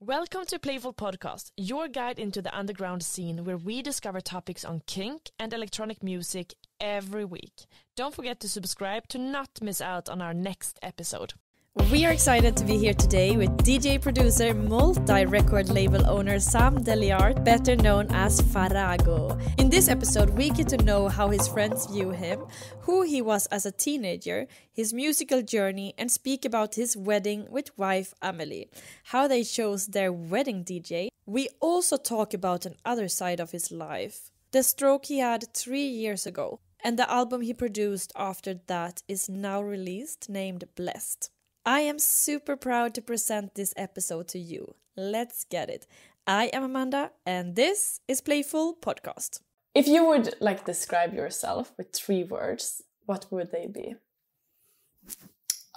Welcome to Playful Podcast, your guide into the underground scene where we discover topics on kink and electronic music every week. Don't forget to subscribe to not miss out on our next episode. We are excited to be here today with DJ producer, multi-record label owner Sam Deliaert, better known as Farrago. In this episode, we get to know how his friends view him, who he was as a teenager, his musical journey, and speak about his wedding with wife Amelie, how they chose their wedding DJ. We also talk about another side of his life, the stroke he had 3 years ago, and the album he produced after that is now released, named Blessed. I am super proud to present this episode to you. Let's get it. I am Amanda, and this is Playful Podcast. If you would describe yourself with 3 words, what would they be?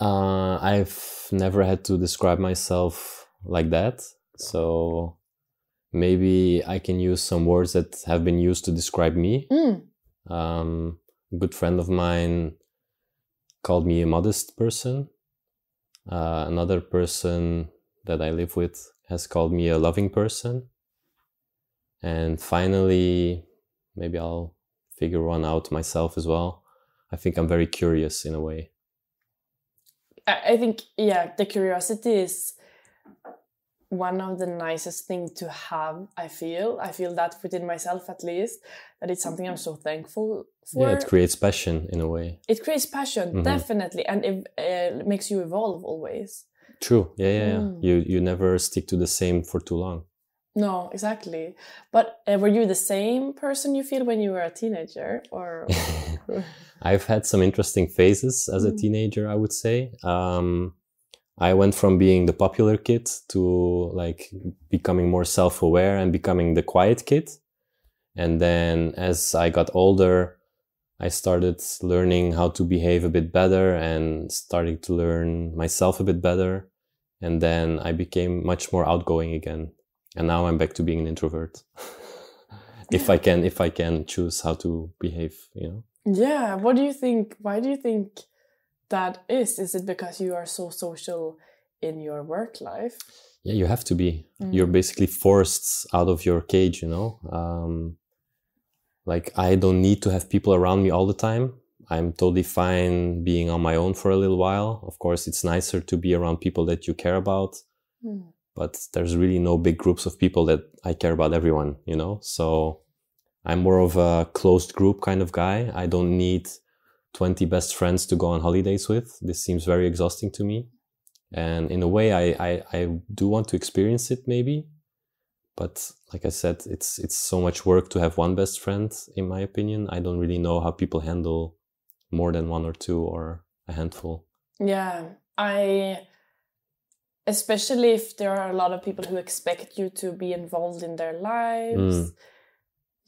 I've never had to describe myself like that. So maybe I can use some words that have been used to describe me. A good friend of mine called me a modest person. Another person that I live with has called me a loving person. And finally, maybe I'll figure one out myself as well. I think I'm very curious in a way. I think, the curiosity is one of the nicest things to have, I feel that within myself at least, that it's something I'm so thankful for. Yeah, it creates passion in a way. It creates passion, definitely, and it makes you evolve always. True, yeah. You never stick to the same for too long. No, exactly. But were you the same person you feel when you were a teenager, or? I've had some interesting phases as a teenager, I would say. I went from being the popular kid to becoming more self-aware and becoming the quiet kid. And then as I got older, I started learning how to behave a bit better and starting to learn myself a bit better. And then I became much more outgoing again. And now I'm back to being an introvert. if I can choose how to behave, Yeah. What do you think? Why do you think that is? Is it because you are so social in your work life? Yeah, you have to be. You're basically forced out of your cage, I don't need to have people around me all the time. I'm totally fine being on my own for a little while. Of course, it's nicer to be around people that you care about. But there's really no big groups of people that I care about everyone, So I'm more of a closed group kind of guy. I don't need 20 best friends to go on holidays with. This seems very exhausting to me. And in a way, I do want to experience it maybe. But like I said, it's so much work to have one best friend, in my opinion. I don't really know how people handle more than 1 or 2 or a handful. Yeah, especially if there are a lot of people who expect you to be involved in their lives.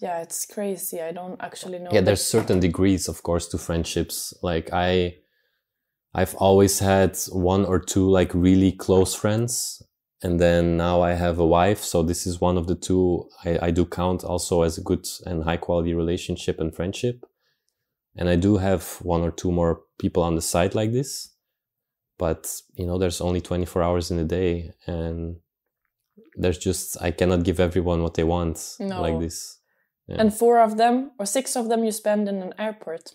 Yeah, it's crazy. I don't actually know. Yeah, there's certain degrees, of course, to friendships. I've always had 1 or 2 really close friends. And then now I have a wife. So this is one of the 2 I do count also as a good and high quality relationship and friendship. And I do have 1 or 2 more people on the side like this. But, there's only 24 hours in a day. And I cannot give everyone what they want like this. Yeah. And 4 of them or 6 of them you spend in an airport.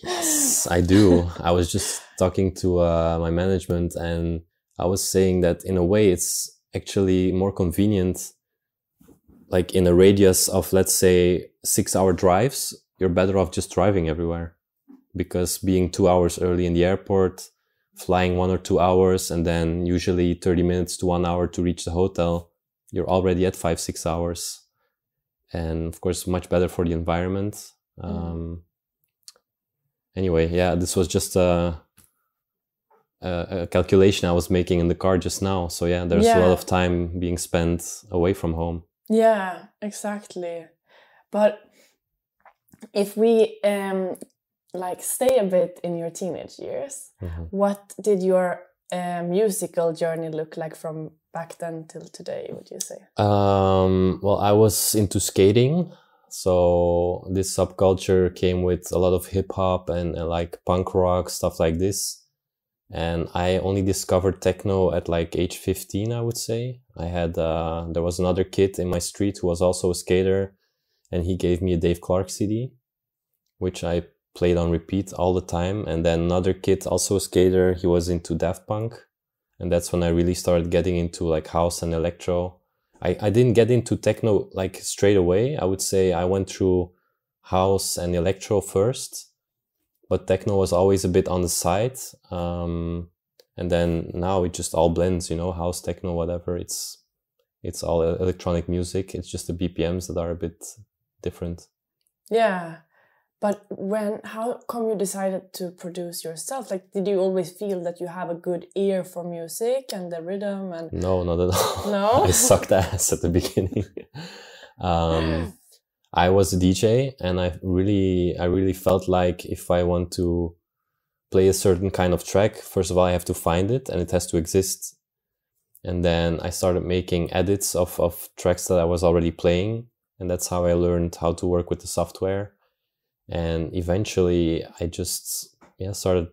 Yes, I do. I was just talking to my management and I was saying that in a way it's actually more convenient. In a radius of, let's say, 6-hour drives, you're better off just driving everywhere. Because being 2 hours early in the airport, flying 1 or 2 hours, and then usually 30 minutes to 1 hour to reach the hotel, you're already at 5-6 hours. And of course, much better for the environment. Anyway, yeah, this was just a calculation I was making in the car just now. So yeah, there's a lot of time being spent away from home. Yeah, exactly. But if we stay a bit in your teenage years, what did your musical journey look like from back then till today, would you say? Well, I was into skating. So this subculture came with a lot of hip hop and punk rock, stuff like this. And I only discovered techno at like age 15, I would say. I had, there was another kid in my street who was also a skater, and he gave me a Dave Clark CD, which I played on repeat all the time. And then another kid, also a skater, he was into Daft Punk. And that's when I really started getting into like house and electro. I didn't get into techno like straight away. I would say I went through house and electro first, but techno was always a bit on the side. And then now it just all blends, you know, house, techno, whatever. It's all electronic music. It's just the BPMs that are a bit different. Yeah. But how come you decided to produce yourself? Like, did you always feel that you have a good ear for music and the rhythm? And No, not at all. No? I sucked ass at the beginning. I was a DJ, and I really felt like if I want to play a certain kind of track, first of all, I have to find it and it has to exist. And then I started making edits of tracks that I was already playing. And that's how I learned how to work with the software. And eventually I just started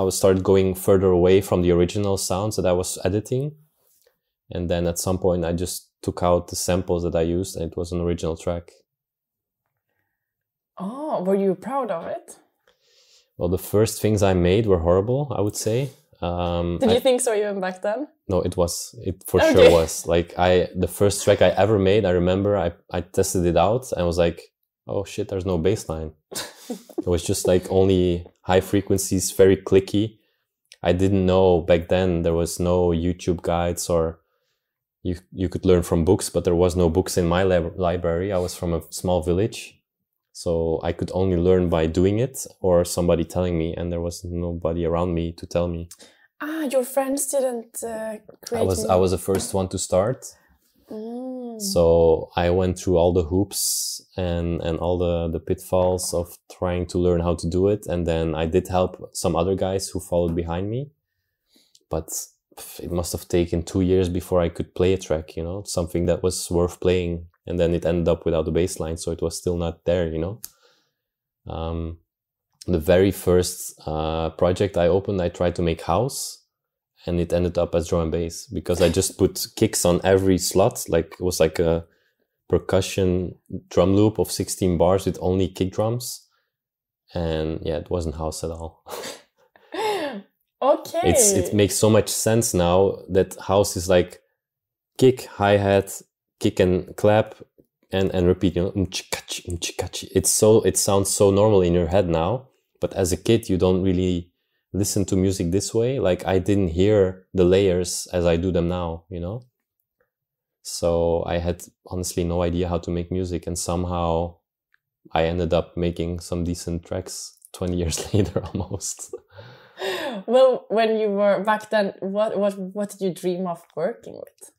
started going further away from the original sounds that I was editing. And then at some point I just took out the samples that I used, and it was an original track. Oh, were you proud of it? Well, the first things I made were horrible, I would say. Did you think so even back then? No, it for sure was. Like the first track I ever made, I remember I tested it out and was like, oh shit, there's no bass line. It was just like only high frequencies, very clicky. I didn't know back then there was no YouTube guides, or you could learn from books, but there was no books in my library. I was from a small village, so I could only learn by doing it or somebody telling me, and there was nobody around me to tell me. Your friends didn't create I was the first one to start. So I went through all the hoops and all the pitfalls of trying to learn how to do it. And then I did help some other guys who followed behind me. But it must have taken 2 years before I could play a track, you know, something that was worth playing. And then it ended up without a bass line, so it was still not there, you know. The very first project I opened, I tried to make house. And it ended up as drum and bass because I just put kicks on every slot. Like it was like a percussion drum loop of 16 bars with only kick drums. And yeah, it wasn't house at all. Okay. It makes so much sense now that house is like kick, hi-hat, kick and clap and repeat, you know, it sounds so normal in your head now. But as a kid, you don't really listen to music this way. Like I didn't hear the layers as I do them now, you know? So I had honestly no idea how to make music, and somehow I ended up making some decent tracks 20 years later almost. Well, when you were back then, what did you dream of working with?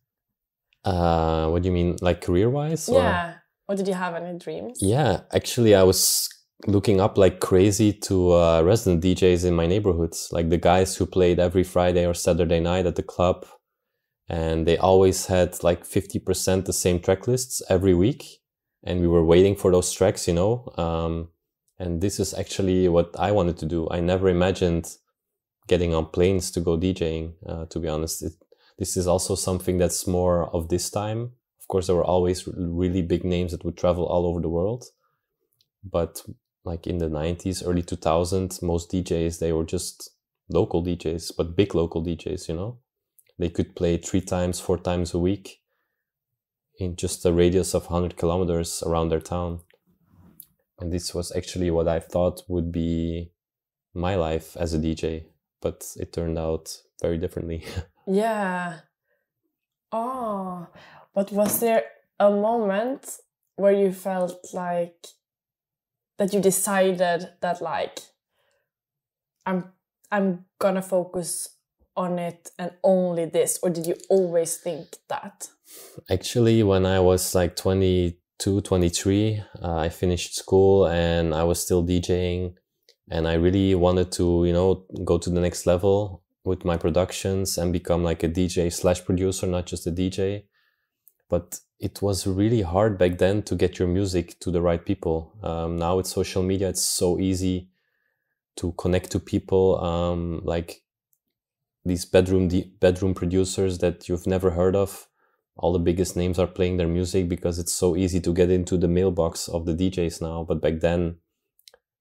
What do you mean, like career-wise? Yeah. Or did you have any dreams? Yeah, actually I was looking up like crazy to resident DJs in my neighborhoods, like the guys who played every Friday or Saturday night at the club, and they always had like 50% the same track lists every week, and we were waiting for those tracks, you know. And this is actually what I wanted to do. I never imagined getting on planes to go DJing, to be honest. This is also something that's more of this time. Of course, there were always really big names that would travel all over the world, but like in the 90s, early 2000s, most DJs, they were just local DJs, but big local DJs, you know. They could play 3 times, 4 times a week in just a radius of 100 kilometers around their town. And this was actually what I thought would be my life as a DJ, but it turned out very differently. Yeah. Oh, but was there a moment where you felt like that you decided that like I'm gonna focus on it and only this, or did you always think that? Actually, when I was like 22, 23, I finished school and I was still DJing, and I really wanted to, you know, go to the next level with my productions and become like a DJ/producer, not just a DJ. But it was really hard back then to get your music to the right people. Now with social media, it's so easy to connect to people, like these bedroom producers that you've never heard of. All the biggest names are playing their music because it's so easy to get into the mailbox of the DJs now. But back then,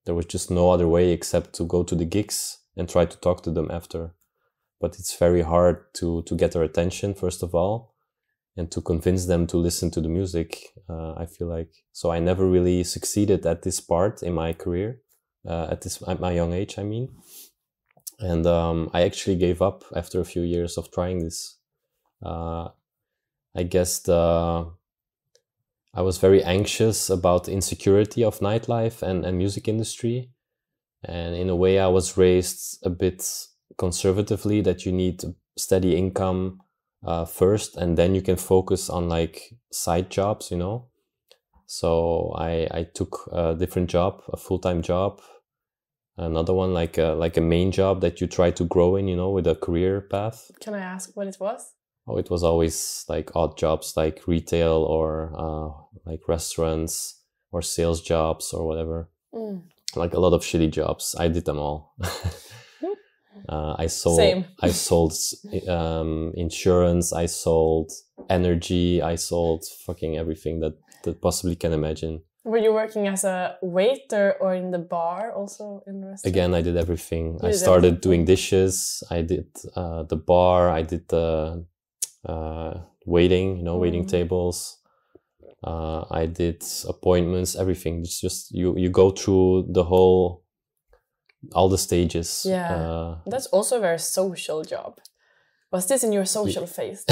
there was just no other way except to go to the gigs and try to talk to them after. But it's very hard to get their attention, first of all, and to convince them to listen to the music, I feel like. So I never really succeeded at this part in my career, at my young age, I mean. And I actually gave up after a few years of trying this. I guess I was very anxious about the insecurity of nightlife and music industry. And in a way, I was raised a bit conservatively that you need steady income first, and then you can focus on like side jobs, you know. So I took a different job, a full-time job, another one like a main job that you try to grow in, you know, with a career path. Can I ask what it was? Oh, it was always like odd jobs like retail or like restaurants or sales jobs or whatever. Like a lot of shitty jobs. I did them all. I sold insurance, I sold energy, I sold fucking everything that possibly can imagine. Were you working as a waiter or in the bar also in the restaurant? Again, I did everything. I started doing dishes, I did the bar, I did the waiting, you know, waiting tables. I did appointments, everything. It's just you go through all the stages. Yeah, that's also a very social job. Was this in your social phase?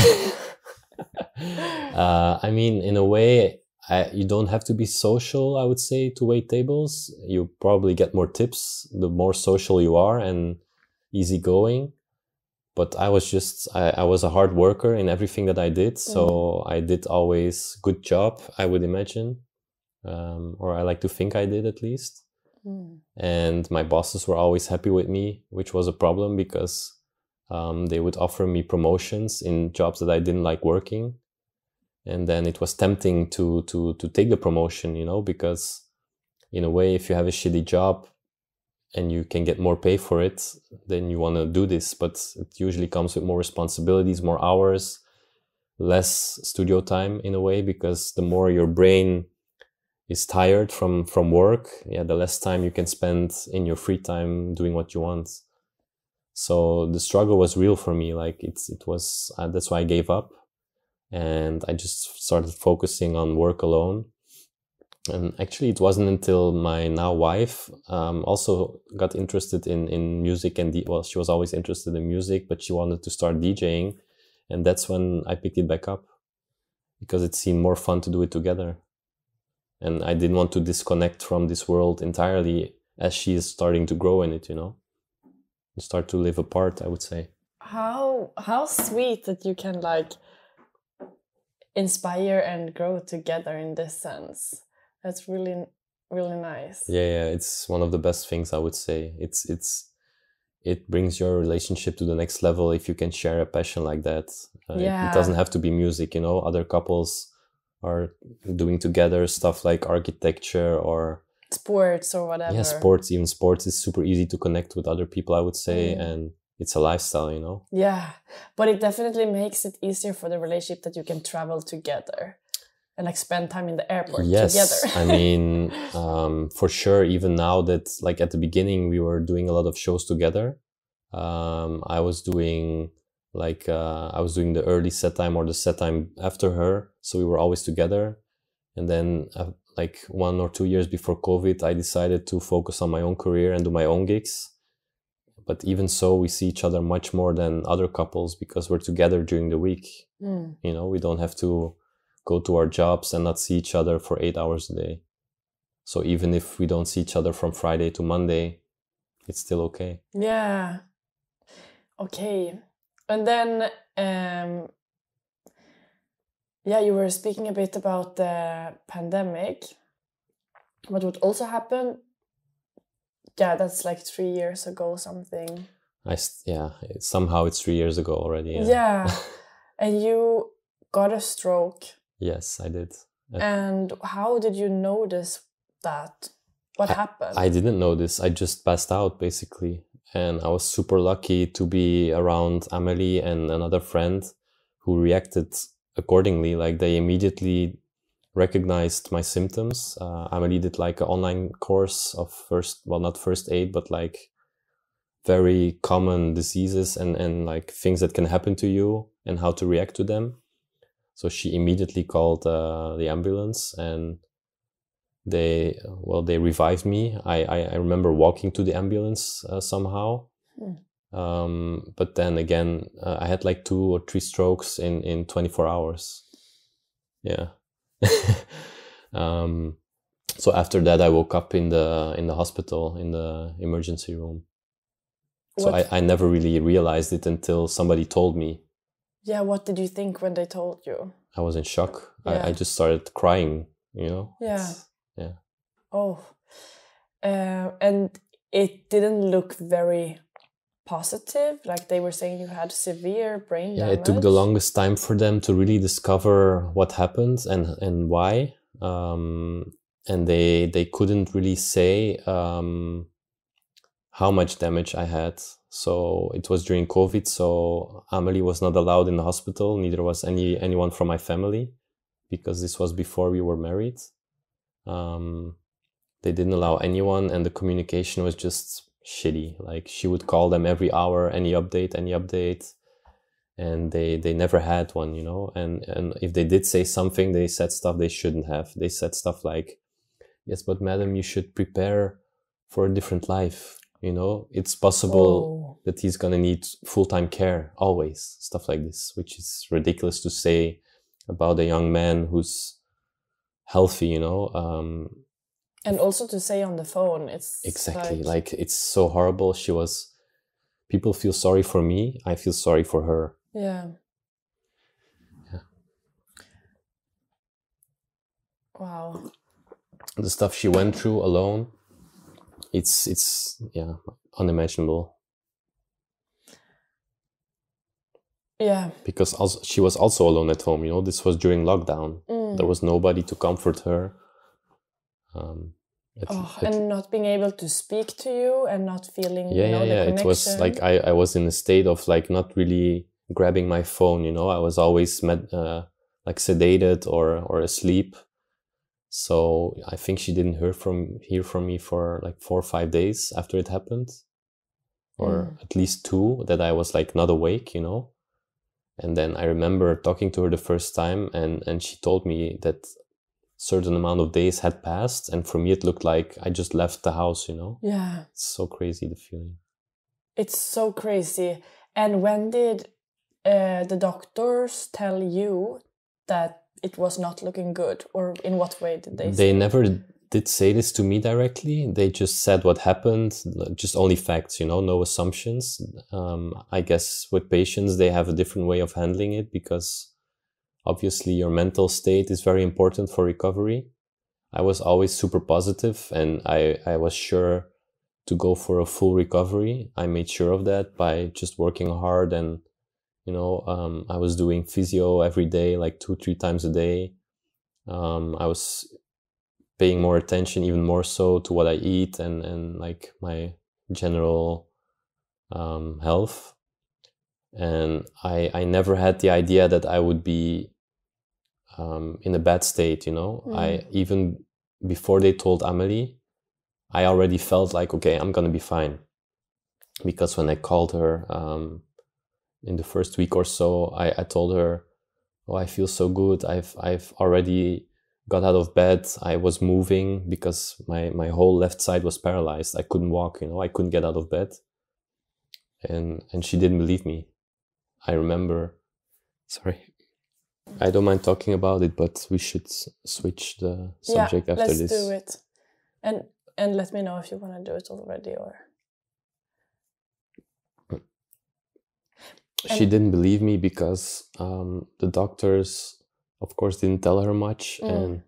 I mean, in a way, you don't have to be social, I would say, to wait tables. You probably get more tips the more social you are and easygoing. But I was a hard worker in everything that I did. So I did always good job, I would imagine. Or I like to think I did at least. And my bosses were always happy with me, which was a problem because they would offer me promotions in jobs that I didn't like working. And then it was tempting to take the promotion, you know, because in a way, if you have a shitty job and you can get more pay for it, then you want to do this. But it usually comes with more responsibilities, more hours, less studio time in a way, because the more your brain is tired from work, the less time you can spend in your free time doing what you want. So the struggle was real for me. Like it was, that's why I gave up. And I just started focusing on work alone. And actually, it wasn't until my now wife also got interested in music well, she was always interested in music, but she wanted to start DJing. And that's when I picked it back up because it seemed more fun to do it together. And I didn't want to disconnect from this world entirely as she is starting to grow in it, you know, and start to live apart, I would say. How sweet that you can like inspire and grow together in this sense. That's really, really nice. Yeah, it's one of the best things I would say. It brings your relationship to the next level if you can share a passion like that. It doesn't have to be music, you know. Other couples are doing together stuff like architecture or sports or whatever. Yeah, sports. Even sports is super easy to connect with other people, I would say, and it's a lifestyle, you know. Yeah, but it definitely makes it easier for the relationship that you can travel together and like spend time in the airport together. I mean, for sure, even now that like at the beginning we were doing a lot of shows together. I was doing the early set time or the set time after her. So we were always together. And then like 1 or 2 years before COVID, I decided to focus on my own career and do my own gigs. But even so, we see each other much more than other couples because we're together during the week. You know, we don't have to go to our jobs and not see each other for 8 hours a day. So even if we don't see each other from Friday to Monday, it's still okay. Yeah. Okay. And then, you were speaking a bit about the pandemic. What would also happen? Yeah, that's like 3 years ago, something. Somehow it's 3 years ago already. Yeah. And you got a stroke. Yes, I did. And how did you notice that? What happened? I didn't know this. I just passed out basically. And I was super lucky to be around Amelie and another friend who reacted accordingly. Like they immediately recognized my symptoms. Amelie did like an online course of not first aid, but like very common diseases and like things that can happen to you and how to react to them. So she immediately called the ambulance, and they revived me. I remember walking to the ambulance somehow. But then again, I had like 2 or 3 strokes in 24 hours. Yeah. So after that, I woke up in the hospital, in the emergency room. So I never really realized it until somebody told me. Yeah, what did you think when they told you? I was in shock. Yeah. I just started crying, you know? Yeah. Yeah. Oh. And it didn't look very positive. Like they were saying you had severe brain damage. It took the longest time for them to really discover what happened and why. And they couldn't really say how much damage I had. So it was during COVID, so Amelie was not allowed in the hospital, neither was anyone from my family, because this was before we were married. They didn't allow anyone, and the communication was just shitty. Like she would call them every hour, any update, and they never had one, you know. And if they did say something, they said stuff they shouldn't have. They said stuff like, "Yes, but madam, you should prepare for a different life. You know, it's possible that he's gonna need full-time care always." Stuff like this, which is ridiculous to say about a young man who's healthy, you know. And also to say on the phone, it's exactly like it's so horrible. People feel sorry for me. I feel sorry for her. Yeah. Wow. The stuff she went through alone, it's unimaginable. Yeah. Because she was also alone at home, you know. This was during lockdown. There was nobody to comfort her. And not being able to speak to you and not feeling the connection. It was like I was in a state of like not really grabbing my phone, you know. I was always like sedated or asleep. So I think she didn't hear from me for like 4 or 5 days after it happened, or at least 2 that I was like not awake, you know. And then I remember talking to her the first time, and she told me that certain amount of days had passed, and for me it looked like I just left the house, you know. Yeah, it's so crazy, the feeling. It's so crazy. And when did the doctors tell you that it was not looking good, or in what way did they say? They never did say this to me directly. They just said what happened, just only facts, you know, no assumptions. I guess with patients they have a different way of handling it, because obviously your mental state is very important for recovery. I was always super positive, and I was sure to go for a full recovery. I made sure of that by just working hard, and you know, I was doing physio every day, like 2-3 times a day. I was paying more attention, even more so, to what I eat and like my general health. And I never had the idea that I would be in a bad state, you know. I even before they told Amelie, I already felt like, okay, I'm gonna be fine. Because when I called her in the first week or so, I told her, "Oh, I feel so good. I've already got out of bed. I was moving because my whole left side was paralyzed. I couldn't walk, you know. I couldn't get out of bed." And she didn't believe me. I remember. Sorry, I don't mind talking about it, but we should switch the subject after this. Let's do it. And let me know if you want to do it already, or. She didn't believe me because the doctors, of course, didn't tell her much. And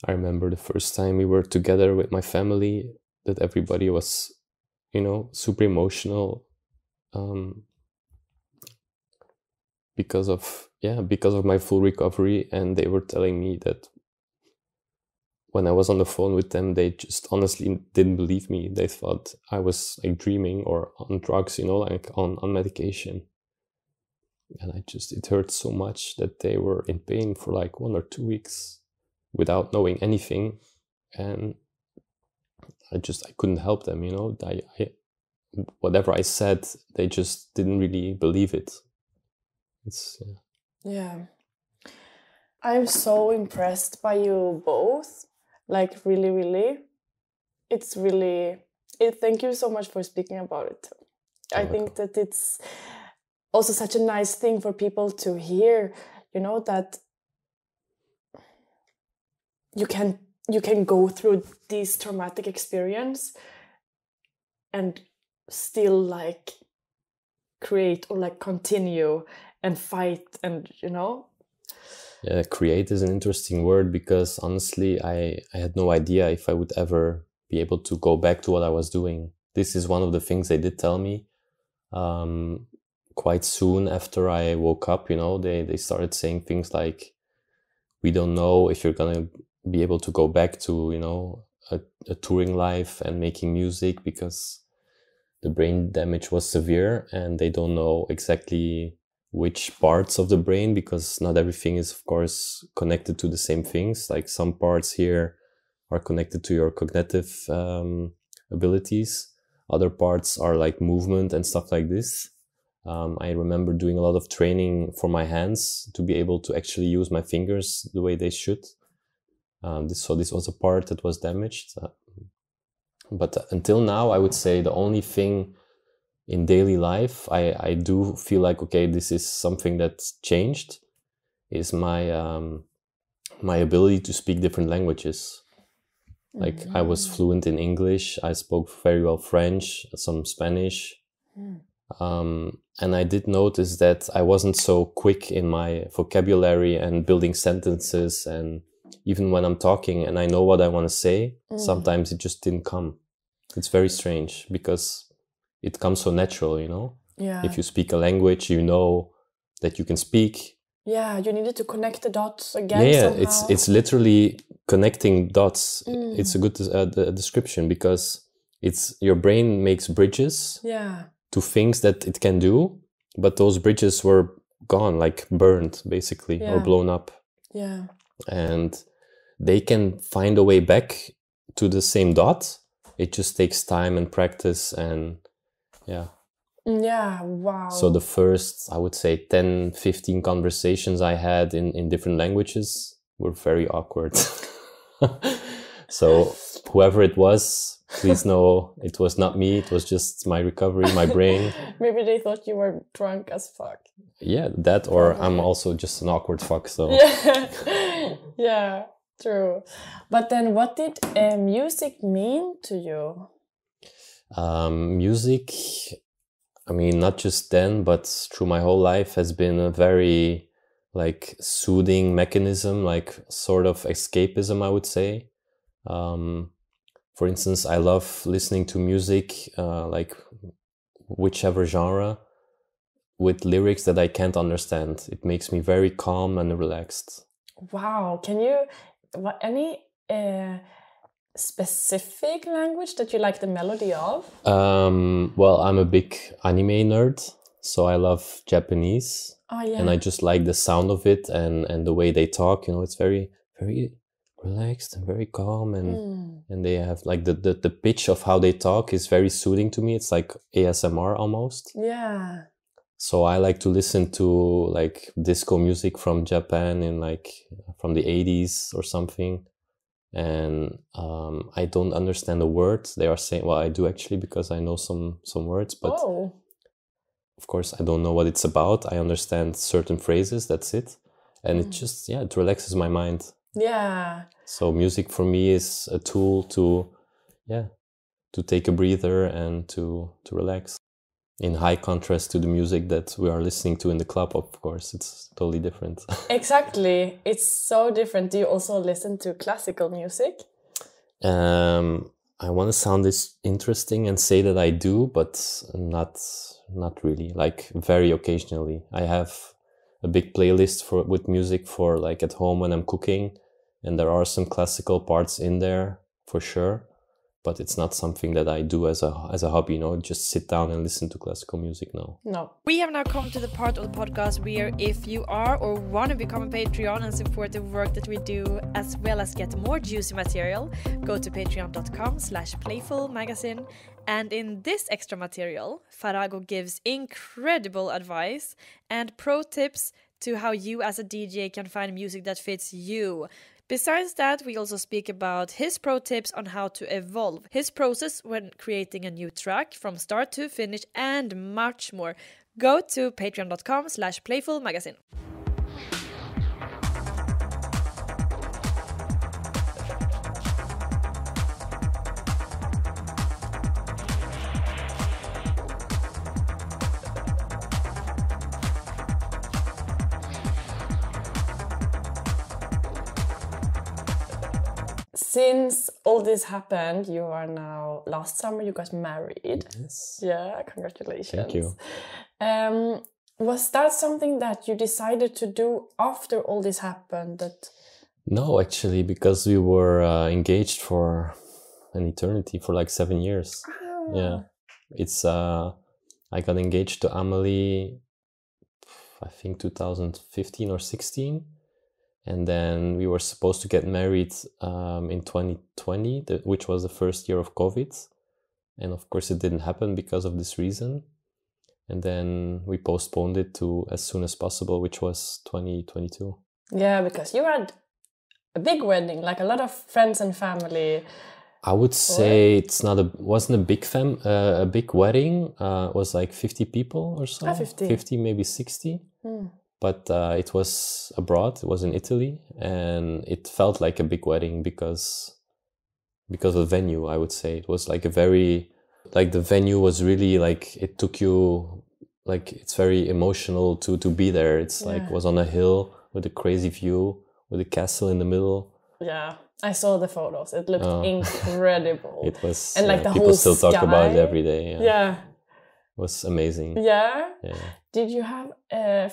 I remember the first time we were together with my family, that everybody was, you know, super emotional because of my full recovery. And they were telling me that when I was on the phone with them, they just honestly didn't believe me. They thought I was like dreaming or on drugs, like on medication. And it hurt so much that they were in pain for like 1 or 2 weeks without knowing anything. And I couldn't help them, whatever I said, they just didn't really believe it. Yeah. I'm so impressed by you both. Like, really, really. Thank you so much for speaking about it. I think that it's also such a nice thing for people to hear, that you can go through this traumatic experience and still like create or like continue and fight and Yeah, create is an interesting word, because honestly I had no idea if I would ever be able to go back to what I was doing. This is one of the things they did tell me quite soon after I woke up. They started saying things like, we don't know if you're gonna be able to go back to a touring life and making music, because the brain damage was severe and they don't know exactly which parts of the brain, because not everything is of course connected to the same things. Like some parts here are connected to your cognitive abilities, other parts are like movement and stuff like this. I remember doing a lot of training for my hands to be able to actually use my fingers the way they should. So this was a part that was damaged. But until now, I would say the only thing in daily life I do feel like, okay, this is something that's changed, is my my ability to speak different languages. Like I was fluent in English, I spoke very well French, some Spanish. And I did notice that I wasn't so quick in my vocabulary and building sentences, and even when I'm talking and I know what I want to say, sometimes it just didn't come. It's very strange because it comes so natural, Yeah. If you speak a language, you know that you can speak. Yeah, you needed to connect the dots again. Yeah, somehow. it's literally connecting dots. It's a good description, because it's your brain makes bridges. Yeah. To things that it can do, but those bridges were gone, like burned basically, or blown up. Yeah. And they can find a way back to the same dot. It just takes time and practice, and yeah. Wow. So the first, I would say 10, 15 conversations I had in different languages were very awkward. So whoever it was, please know it was not me. It was just my recovery, my brain. Maybe they thought you were drunk as fuck. Yeah, that, or I'm also just an awkward fuck. So yeah, true. But then what did music mean to you? Music, I mean, not just then, but through my whole life, has been a very like soothing mechanism, like sort of escapism, I would say. For instance, I love listening to music, like whichever genre, with lyrics that I can't understand. It makes me very calm and relaxed. Wow. Can you, any specific language that you like the melody of? Well, I'm a big anime nerd, so I love Japanese. Oh, yeah. And I just like the sound of it and the way they talk. It's very, very relaxed and very calm, and they have like the pitch of how they talk is very soothing to me. It's like ASMR almost. Yeah. So I like to listen to like disco music from Japan in like from the 80s or something. And I don't understand the words they are saying. Well, I do actually, because I know some words, but of course I don't know what it's about. I understand certain phrases, that's it. And it just, it relaxes my mind. Yeah. So music for me is a tool to take a breather and to relax. In high contrast to the music that we are listening to in the club, of course, it's totally different. Exactly. It's so different. Do you also listen to classical music? I want to sound this interesting and say that I do, but not really, like very occasionally. I have a big playlist with music for like at home when I'm cooking, and there are some classical parts in there for sure. But it's not something that I do as a hobby, you know, just sit down and listen to classical music now. No. We have now come to the part of the podcast where if you are or want to become a Patreon and support the work that we do, as well as get more juicy material, go to patreon.com/playfulmagazine. And in this extra material, Farrago gives incredible advice and pro tips to how you as a DJ can find music that fits you. Besides that, we also speak about his pro tips on how to evolve, his process when creating a new track from start to finish, and much more. Go to patreon.com/playfulmagazine. Since all this happened, you are now, last summer you got married. Yes. Yeah, congratulations. Thank you. Was that something that you decided to do after all this happened? No, actually, because we were engaged for an eternity, for like 7 years. Ah. Yeah. It's, I got engaged to Amelie, I think 2015 or 16. And then we were supposed to get married in 2020, which was the first year of COVID. And of course it didn't happen because of this reason. And then we postponed it to as soon as possible, which was 2022. Yeah, because you had a big wedding, like a lot of friends and family. I would say wasn't a big wedding. It was like 50 people or so. 50, maybe 60. But it was abroad, it was in Italy, and it felt like a big wedding because of the venue, I would say. It was like the venue was really like, it took you, like, it's very emotional to be there. It's like, was on a hill with a crazy view, with a castle in the middle. Yeah, I saw the photos. It looked incredible. It was, and like the people whole still sky. talk about it every day. Yeah. It was amazing. Yeah? Yeah. Did you have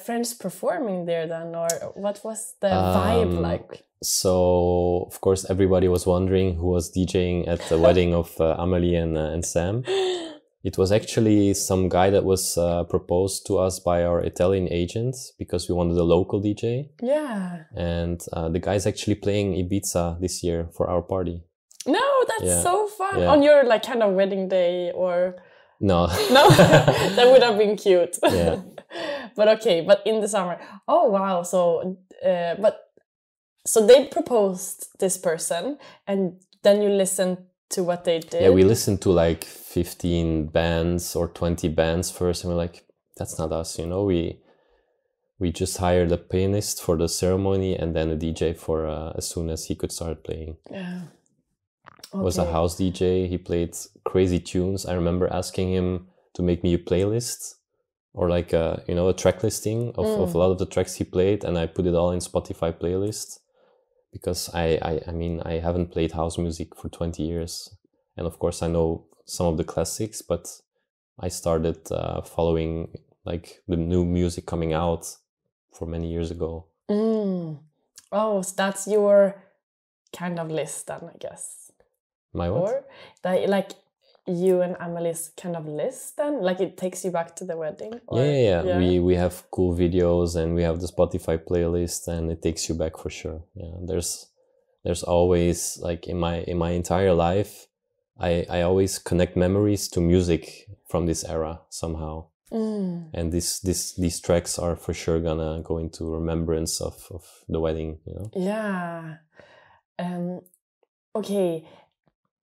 friends performing there then, or what was the vibe like? So, of course, everybody was wondering who was DJing at the wedding of Amelie and Sam. It was actually some guy that was proposed to us by our Italian agent because we wanted a local DJ. Yeah. And the guy's actually playing Ibiza this year for our party. No, that's so fun. Yeah. On your like kind of wedding day or... No. No, that would have been cute. Yeah. But okay, but in the summer. Oh, wow. So, so they proposed this person and then you listened to what they did? Yeah, we listened to like 15 bands or 20 bands first and we're like, that's not us, you know? We just hired a pianist for the ceremony and then a DJ for as soon as he could start playing. Yeah. Okay. Was a house DJ. He played crazy tunes. I remember asking him to make me a playlist or like a track listing of a lot of the tracks he played, and I put it all in Spotify playlist because I mean I haven't played house music for 20 years, and of course I know some of the classics, but I started following like the new music coming out for many years ago. Oh, so that's your kind of list then, I guess. My what? Or like you and Amelie's kind of list then? Like it takes you back to the wedding? Or, yeah. We have cool videos and we have the Spotify playlist and it takes you back for sure. Yeah, there's always like in my entire life, I always connect memories to music from this era somehow. And these tracks are for sure gonna go into remembrance of the wedding, you know? Yeah. Okay.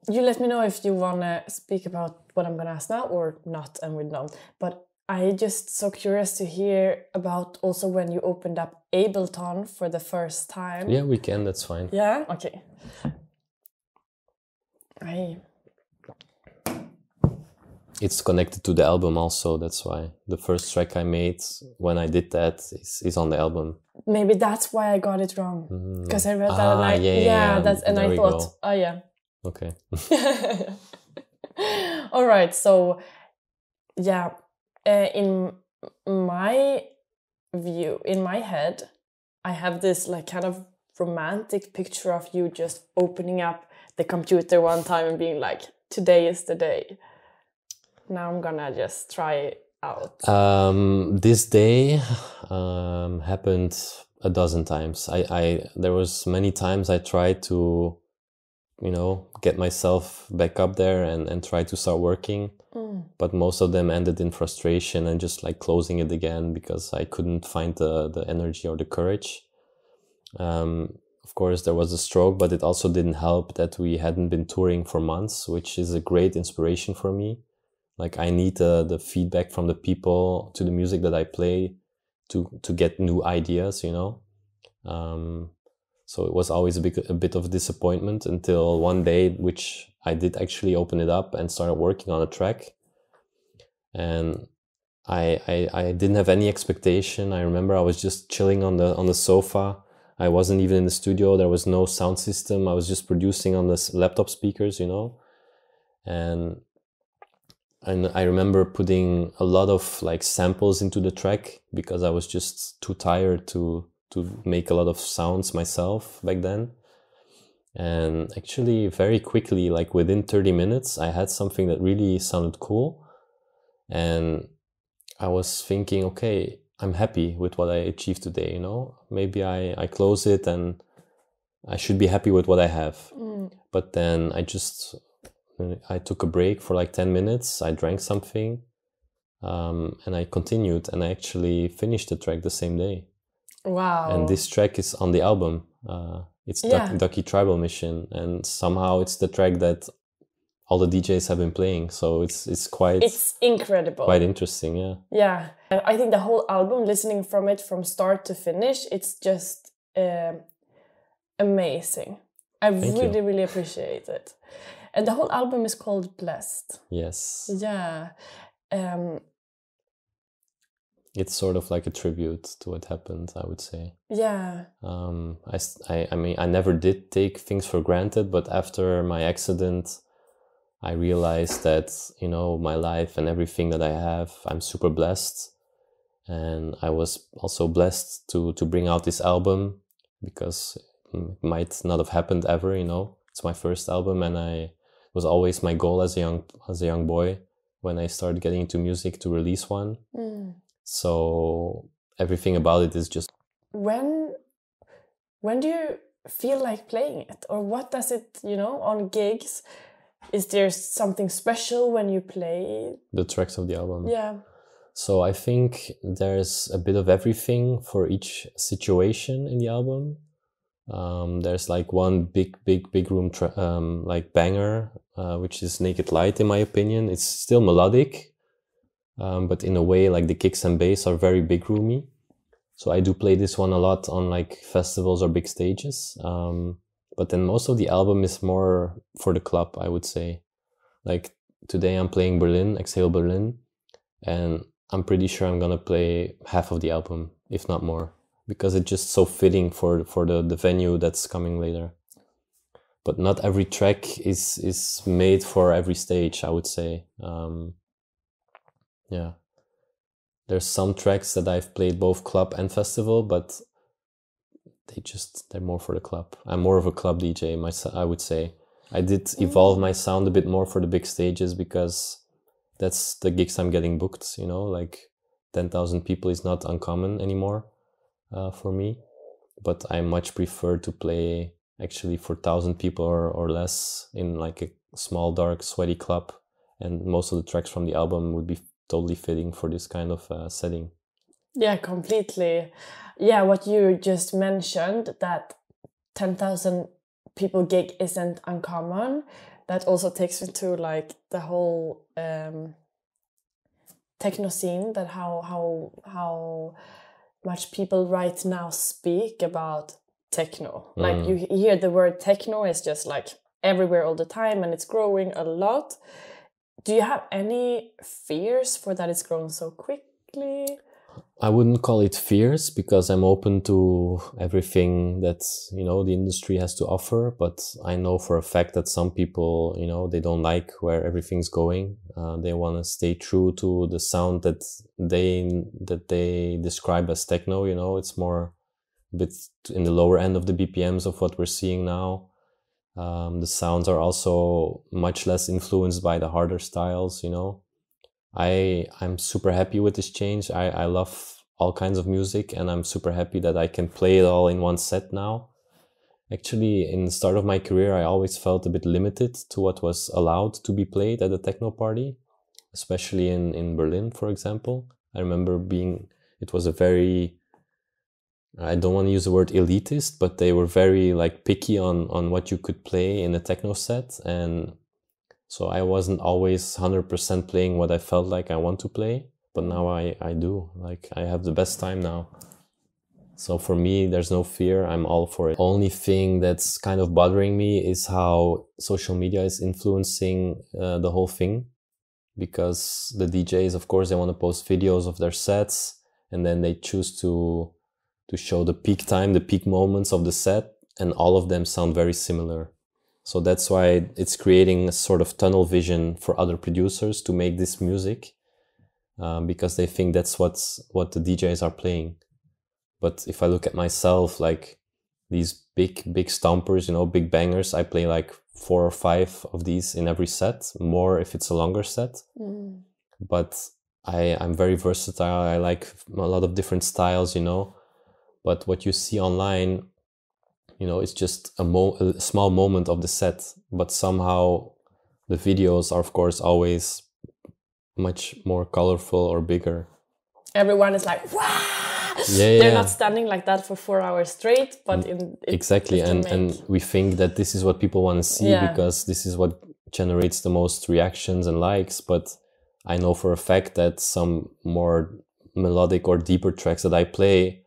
You let me know if you want to speak about what I'm going to ask now or not, and we don't. But I'm just so curious to hear about also when you opened up Ableton for the first time. Yeah, we can. That's fine. Yeah? Okay. It's connected to the album also. That's why the first track I made when I did that is on the album. Maybe that's why I got it wrong. Because I read that and that's and I thought, oh yeah. Okay. All right. So, yeah, in my view, in my head, I have this like kind of romantic picture of you just opening up the computer one time and being like, today is the day. Now I'm gonna just try it out. This day happened a dozen times. There was many times I tried to, get myself back up there and try to start working. But most of them ended in frustration and just like closing it again because I couldn't find the energy or the courage. Of course, there was a stroke, but it also didn't help that we hadn't been touring for months, which is a great inspiration for me. Like I need the feedback from the people to the music that I play to get new ideas, So it was always a bit of disappointment until one day, which I did actually open it up and started working on a track. And I didn't have any expectation. I remember I was just chilling on the sofa. I wasn't even in the studio. There was no sound system. I was just producing on the laptop speakers, And I remember putting a lot of like samples into the track because I was just too tired to make a lot of sounds myself back then. And actually very quickly, like within 30 minutes, I had something that really sounded cool. And I was thinking, okay, I'm happy with what I achieved today, Maybe I close it and I should be happy with what I have. But then I took a break for like 10 minutes. I drank something and I continued and I actually finished the track the same day. Wow. And this track is on the album. It's Ducky Tribal Mission, and somehow it's the track that all the DJs have been playing. So it's incredible. Quite interesting, yeah. Yeah. I think the whole album, listening from it from start to finish, it's just amazing. I really appreciate it. And the whole album is called Blessed. Yes. Yeah. It's sort of like a tribute to what happened, I would say. Yeah. I mean, I never did take things for granted, but after my accident, I realized that, my life and everything that I have, I'm super blessed. And I was also blessed to bring out this album because it might not have happened ever, It's my first album, and it was always my goal as a young boy when I started getting into music to release one. So everything about it is just... When do you feel like playing it? Or what does it, on gigs? Is there something special when you play the tracks of the album? Yeah. So I think there's a bit of everything for each situation in the album. There's like one big room like banger, which is Naked Light, in my opinion. It's still melodic. But in a way, like the kicks and bass are very big roomy. So I do play this one a lot on like festivals or big stages. But then most of the album is more for the club, I would say. Like today I'm playing Berlin, Exhale Berlin, and I'm pretty sure I'm gonna play half of the album, if not more, because it's just so fitting for the venue that's coming later. But not every track is made for every stage, I would say. Yeah, there's some tracks that I've played both club and festival, but they're more for the club. I'm more of a club DJ, I would say. I did evolve my sound a bit more for the big stages because that's the gigs I'm getting booked, like 10,000 people is not uncommon anymore for me. But I much prefer to play actually for 1,000 people or less in like a small, dark, sweaty club. And most of the tracks from the album would be totally fitting for this kind of setting. Yeah, completely. Yeah, what you just mentioned, that 10,000 people gig isn't uncommon. That also takes me to like the whole techno scene, that how much people right now speak about techno. Like you hear the word techno is just like everywhere all the time, and it's growing a lot. Do you have any fears for that it's growing so quickly? I wouldn't call it fears because I'm open to everything that, the industry has to offer. But I know for a fact that some people, they don't like where everything's going. They want to stay true to the sound that they describe as techno. It's more a bit in the lower end of the BPMs of what we're seeing now. The sounds are also much less influenced by the harder styles, you know. I'm super happy with this change. I love all kinds of music, and I'm super happy that I can play it all in one set now. Actually, in the start of my career, I always felt a bit limited to what was allowed to be played at a techno party, especially in Berlin, for example. I remember it was a very, I don't want to use the word elitist, but they were very like picky on what you could play in a techno set. And so I wasn't always 100% playing what I felt like I want to play, but now I do. Like, I have the best time now. So for me, there's no fear. I'm all for it. Only thing that's kind of bothering me is how social media is influencing the whole thing. Because the DJs, of course, they want to post videos of their sets, and then they choose to show the peak time, the peak moments of the set, and all of them sound very similar. So that's why it's creating a sort of tunnel vision for other producers to make this music, because they think that's what the DJs are playing. But if I look at myself, like these big stompers, you know, big bangers, I play like 4 or 5 of these in every set, more if it's a longer set. But I'm very versatile. I like a lot of different styles, you know. But what you see online, you know, it's just a small moment of the set. But somehow the videos are, of course, always much more colorful or bigger. Everyone is like, wow! They're not standing like that for 4 hours straight, but exactly. And we think that this is what people want to see because this is what generates the most reactions and likes. But I know for a fact that some more melodic or deeper tracks that I play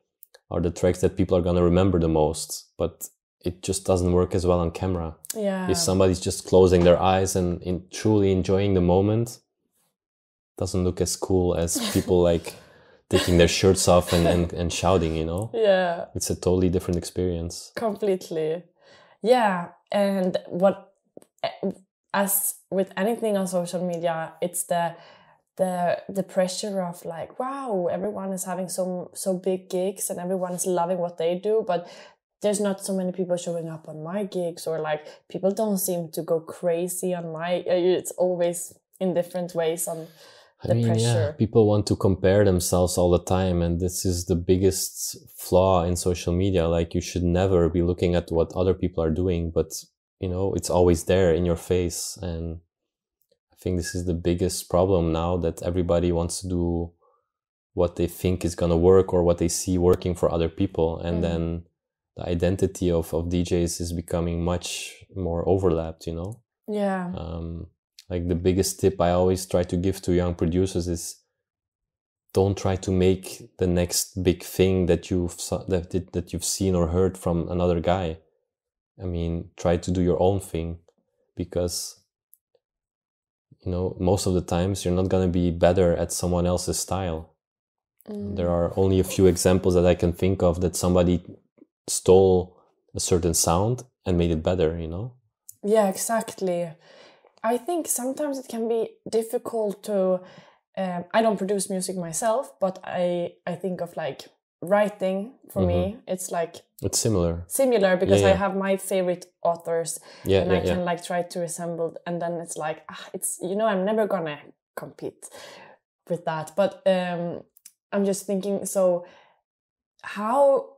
are the tracks that people are going to remember the most. But it just doesn't work as well on camera. Yeah. If somebody's just closing their eyes and truly enjoying the moment, it doesn't look as cool as people like taking their shirts off and shouting, you know? Yeah. It's a totally different experience. Completely. Yeah. And as with anything on social media, it's the pressure of like, wow, everyone is having so big gigs and everyone is loving what they do, but there's not so many people showing up on my gigs, or like people don't seem to go crazy on my, it's always in different ways on the pressure. Yeah, people want to compare themselves all the time, and this is the biggest flaw in social media. Like, you should never be looking at what other people are doing, but you know, it's always there in your face. And I think this is the biggest problem now, that everybody wants to do what they think is going to work or what they see working for other people. And then the identity of DJs is becoming much more overlapped, you know? Yeah. Like, the biggest tip I always try to give to young producers is don't try to make the next big thing that you've seen or heard from another guy. I mean, try to do your own thing, because, you know, most of the times you're not going to be better at someone else's style. There are only a few examples that I can think of that somebody stole a certain sound and made it better, you know? Yeah, exactly. I think sometimes it can be difficult to, I don't produce music myself, but I think of like writing for me. It's like... It's similar. Similar, because I have my favorite authors and I can like try to resemble, and then it's like, it's, you know, I'm never gonna compete with that. But I'm just thinking, so how...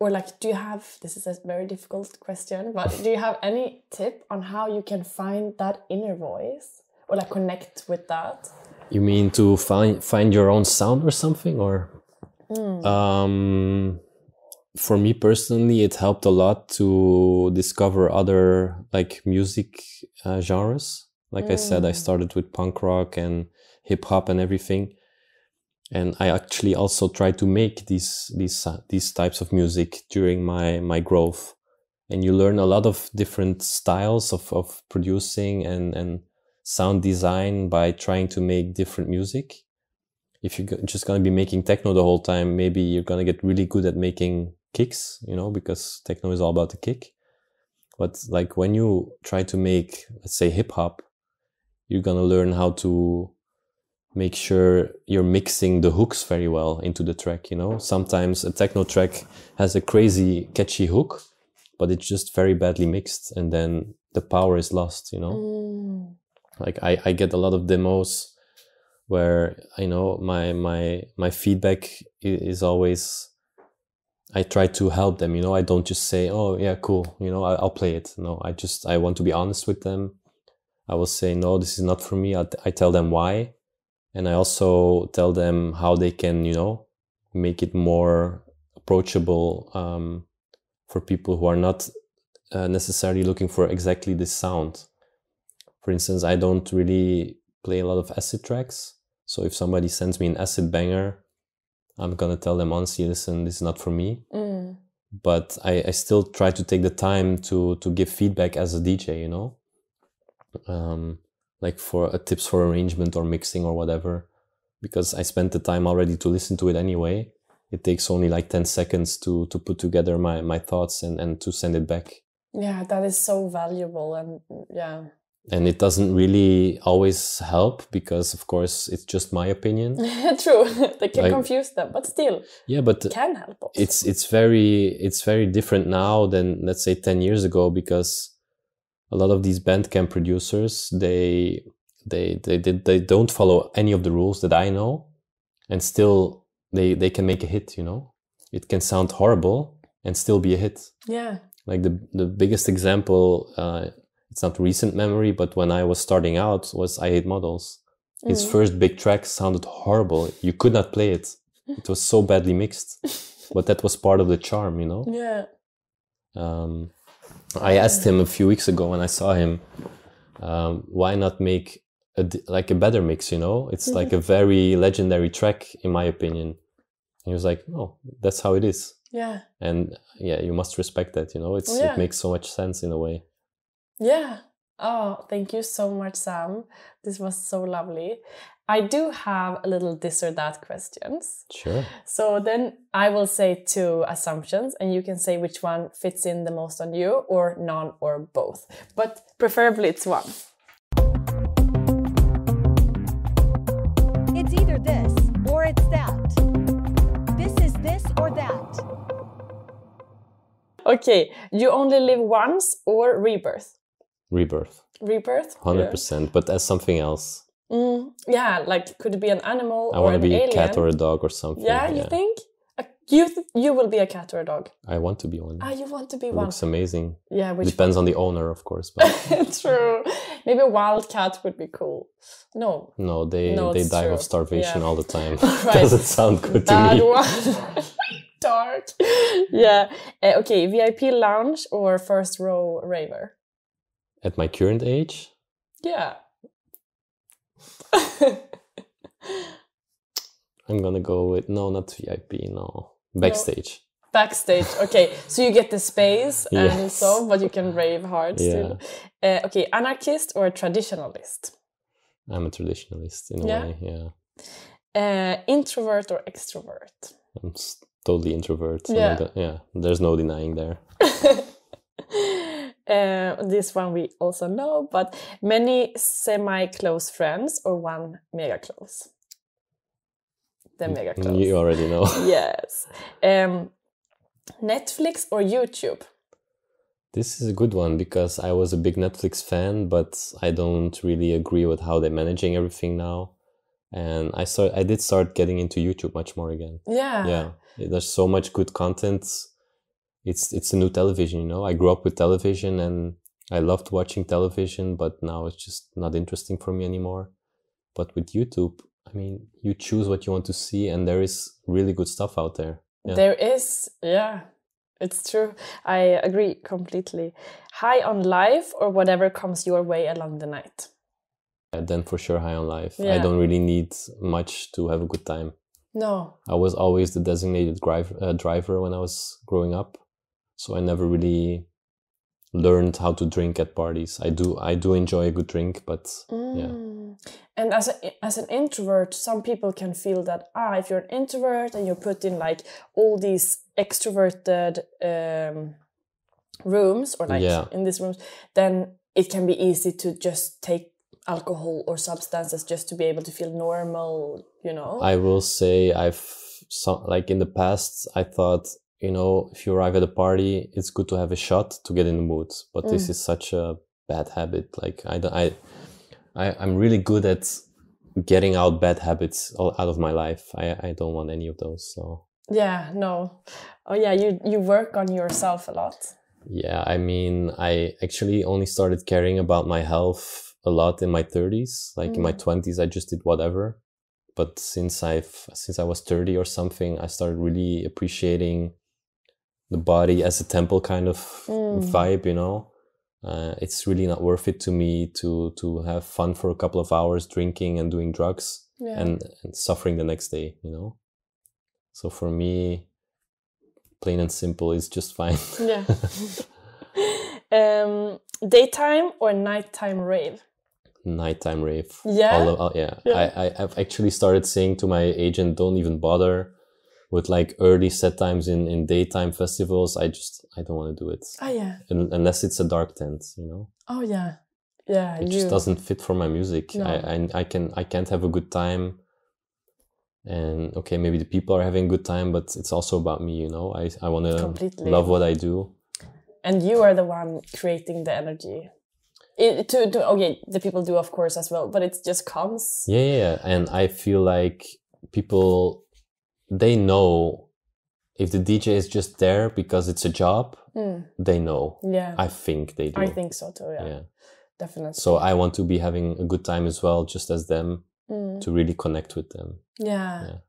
Or like, do you have, this is a very difficult question, but do you have any tip on how you can find that inner voice or like connect with that? You mean to find your own sound or something? Or for me personally, it helped a lot to discover other like music genres. Like I said, I started with punk rock and hip hop and everything. And I actually also tried to make these types of music during my growth. And you learn a lot of different styles of producing and sound design by trying to make different music. If you're just going to be making techno the whole time, maybe you're going to get really good at making kicks, you know, because techno is all about the kick. But like, when you try to make, let's say, hip hop, you're going to learn how to make sure you're mixing the hooks very well into the track, you know. Sometimes a techno track has a crazy catchy hook, but it's just very badly mixed, and then the power is lost, you know. Like I get a lot of demos where, you know, my feedback is always, I try to help them, you know. I don't just say, oh yeah, cool, you know, I'll play it. No, I want to be honest with them. I will say, no, this is not for me. I tell them why. And I also tell them how they can, you know, make it more approachable for people who are not necessarily looking for exactly this sound. For instance, I don't really play a lot of acid tracks. So if somebody sends me an acid banger, I'm going to tell them honestly, listen, this is not for me. But I still try to take the time to give feedback as a DJ, you know, like for tips for arrangement or mixing or whatever, because I spent the time already to listen to it anyway. It takes only like 10 seconds to put together my thoughts and to send it back. Yeah, that is so valuable. And yeah. And it doesn't really always help because, of course, it's just my opinion. True, they can confuse them, but still, yeah, but it can help also. It's very different now than, let's say, 10 years ago, because a lot of these Bandcamp producers, they don't follow any of the rules that I know, and still they can make a hit. You know, it can sound horrible and still be a hit. Yeah, like the biggest example. It's not recent memory, but when I was starting out, was I Hate Models. His first big track sounded horrible. You could not play it. It was so badly mixed. But that was part of the charm, you know? Yeah. I asked him a few weeks ago when I saw him, why not make a better mix, you know? It's like a very legendary track, in my opinion. He was like, oh, that's how it is. Yeah. And yeah, you must respect that, you know? It makes so much sense in a way. Yeah. Oh, thank you so much, Sam. This was so lovely. I do have a little this or that questions. Sure. So then I will say 2 assumptions and you can say which one fits in the most on you, or none, or both. But preferably it's one. It's either this or it's that. This is this or that. Okay, you only live once or rebirth? Rebirth. Rebirth? 100%, yeah. But as something else. Yeah, like could it be an animal or an alien? I want to be a cat or a dog or something. Yeah, you think? You will be a cat or a dog? I want to be one. You want to be it one? Looks amazing. Yeah, depends on the owner, of course. But true. Maybe a wild cat would be cool. No, they die of starvation all the time. Right. Doesn't sound good to me. One. Dark. Yeah. Okay, VIP lounge or first row raver? At my current age? Yeah. I'm gonna go with not VIP, no. Backstage. No. Backstage, okay. So you get the space and yes. so, but you can rave hard still. Okay, anarchist or traditionalist? I'm a traditionalist in a way, yeah. Introvert or extrovert? I'm totally introvert. Yeah. There's no denying there. This one we also know, but many semi-close friends or one mega close? The mega close. You already know. Yes. Netflix or YouTube? This is a good one because I was a big Netflix fan, but I don't really agree with how they're managing everything now. And I did start getting into YouTube much more again. Yeah. There's so much good content. It's a new television, you know. I grew up with television and I loved watching television, but now it's just not interesting for me anymore. But with YouTube, I mean, you choose what you want to see and there is really good stuff out there. Yeah. There is, yeah. It's true. I agree completely. High on life or whatever comes your way along the night? Then for sure high on life. Yeah. I don't really need much to have a good time. No. I was always the designated driver when I was growing up. So I never really learned how to drink at parties. I do enjoy a good drink, but yeah. And as an introvert, some people can feel that if you're an introvert and you're put in like all these extroverted rooms or like in these rooms, then it can be easy to just take alcohol or substances just to be able to feel normal, you know? I will say like in the past, I thought, you know, if you arrive at a party, it's good to have a shot to get in the mood. But this is such a bad habit. Like I'm really good at getting out bad habits out of my life. I don't want any of those. So yeah, no. Oh yeah, you work on yourself a lot. Yeah, I mean, I actually only started caring about my health a lot in my 30s. Like in my 20s, I just did whatever. But since I was 30 or something, I started really appreciating the body as a temple kind of vibe, you know. It's really not worth it to me to have fun for a couple of hours drinking and doing drugs and suffering the next day, you know. So for me, plain and simple is just fine. Yeah. Daytime or nighttime rave? Nighttime rave. Yeah. Yeah. I've actually started saying to my agent, don't even bother with like early set times in daytime festivals. I don't want to do it. Oh yeah. Unless it's a dark tent, you know. Oh yeah. Yeah. It just doesn't fit for my music. No. I can't have a good time. And okay, maybe the people are having a good time, but it's also about me, you know. I want to love what I do. And you are the one creating the energy. Okay, the people do, of course, as well, but it just comes. Yeah. And I feel like people, they know if the DJ is just there because it's a job, they know. Yeah. I think they do. I think so too, yeah. Definitely. So I want to be having a good time as well, just as them, to really connect with them. Yeah.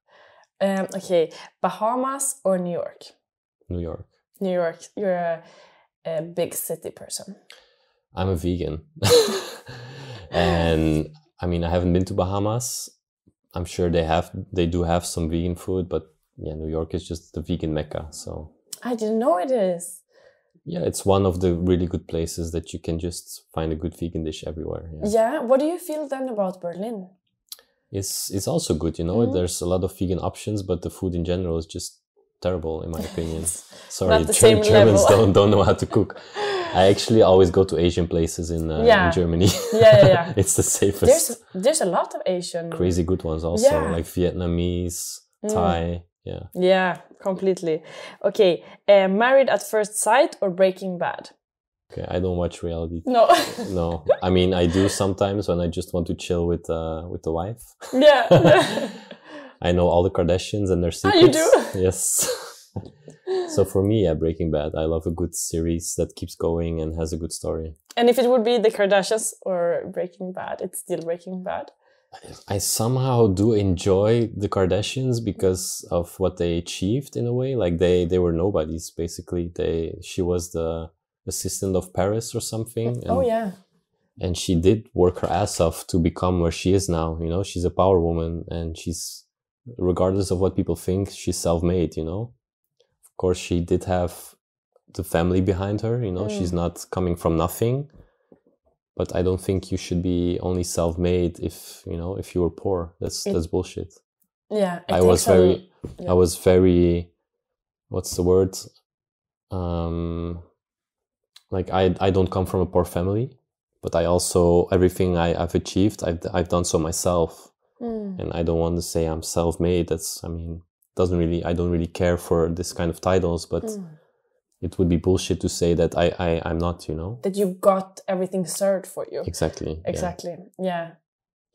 Okay, Bahamas or New York? New York. New York. You're a big city person. I'm a vegan. And I mean, I haven't been to Bahamas. I'm sure they do have some vegan food, but yeah, New York is just the vegan mecca. So I didn't know it is. Yeah, it's one of the really good places that you can just find a good vegan dish everywhere. Yeah. What do you feel then about Berlin? It's also good, you know. There's a lot of vegan options, but the food in general is just terrible in my opinion. Sorry, Germans don't know how to cook. I actually always go to Asian places in Germany. Yeah. It's the safest. There's a lot of Asian. Crazy good ones also, like Vietnamese, Thai. Yeah. Yeah, completely. Okay, Married at First Sight or Breaking Bad? Okay, I don't watch reality. No. No, I mean I do sometimes when I just want to chill with the wife. Yeah. I know all the Kardashians and their secrets. Oh, you do? Yes. So for me, Breaking Bad. I love a good series that keeps going and has a good story. And if it would be the Kardashians or Breaking Bad, it's still Breaking Bad? I somehow do enjoy the Kardashians because of what they achieved in a way. Like they were nobodies, basically. She was the assistant of Paris or something. And, and she did work her ass off to become where she is now. You know, she's a power woman and she's, regardless of what people think, she's self-made, you know. Of course, she did have the family behind her, you know, she's not coming from nothing. But I don't think you should be only self-made if you were poor. That's bullshit. Yeah. I was very, what's the word? Like I don't come from a poor family, but I also, everything I've achieved, I've done so myself. And I don't want to say I'm self-made. I don't really care for this kind of titles, but it would be bullshit to say that I'm not, you know. That you got everything served for you. Exactly. Yeah.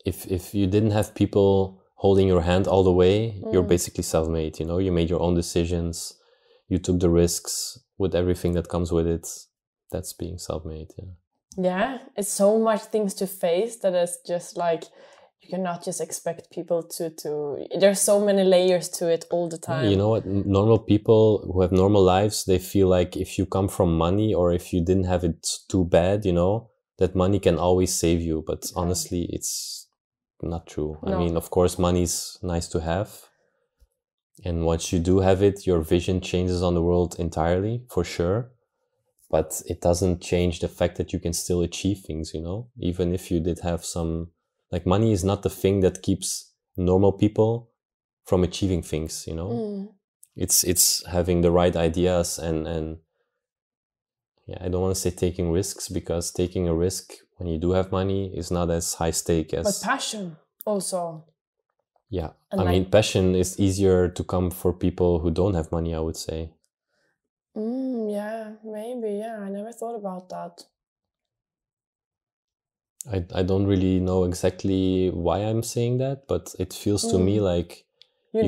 If you didn't have people holding your hand all the way, you're basically self-made, you know. You made your own decisions. You took the risks with everything that comes with it. That's being self-made, Yeah, it's so much things to face that it's just like, you cannot just expect people to there's so many layers to it all the time. You know what? Normal people who have normal lives, they feel like if you come from money or if you didn't have it too bad, you know, that money can always save you. But honestly, it's not true. No. I mean, of course, money's nice to have. And once you do have it, your vision changes on the world entirely, for sure. But it doesn't change the fact that you can still achieve things, you know, even if you did have some. Like money is not the thing that keeps normal people from achieving things, you know. It's having the right ideas and I don't want to say taking risks, because taking a risk when you do have money is not as high stake as... But passion also. Yeah. And I mean, passion is easier to come for people who don't have money, I would say. Yeah, maybe. Yeah, I never thought about that. I don't really know exactly why I'm saying that, but it feels to me like... I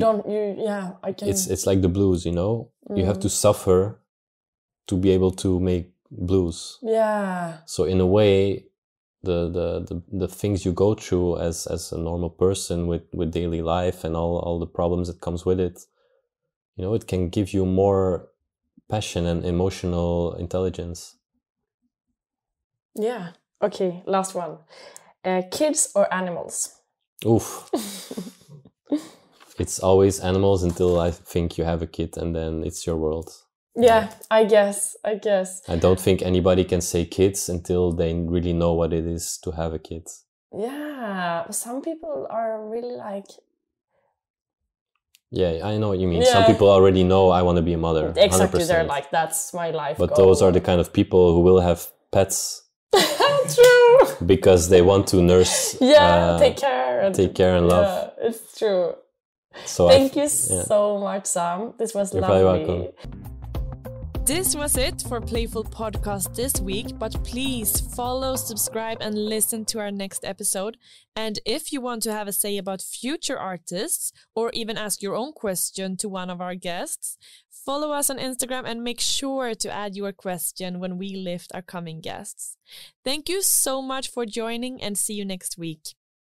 can... It's like the blues, you know? You have to suffer to be able to make blues. Yeah. So in a way, the things you go through as a normal person with daily life and all the problems that comes with it, you know, it can give you more passion and emotional intelligence. Yeah. Okay, last one. Kids or animals? Oof. It's always animals until I think you have a kid, and then it's your world. Yeah, I guess. I don't think anybody can say kids until they really know what it is to have a kid. Yeah, some people are really like... Yeah, I know what you mean. Some people already know I want to be a mother. Exactly, 100%. They're like, that's my life But goal. those are the kind of people who will have pets. True. Because they want to nurse. Take care and love. Yeah, it's true. So Thank you so much, Sam. This was lovely. You're very welcome. This was it for Playful Podcast this week, but please follow, subscribe, and listen to our next episode. And if you want to have a say about future artists, or even ask your own question to one of our guests, follow us on Instagram and make sure to add your question when we lift our coming guests. Thank you so much for joining, and see you next week.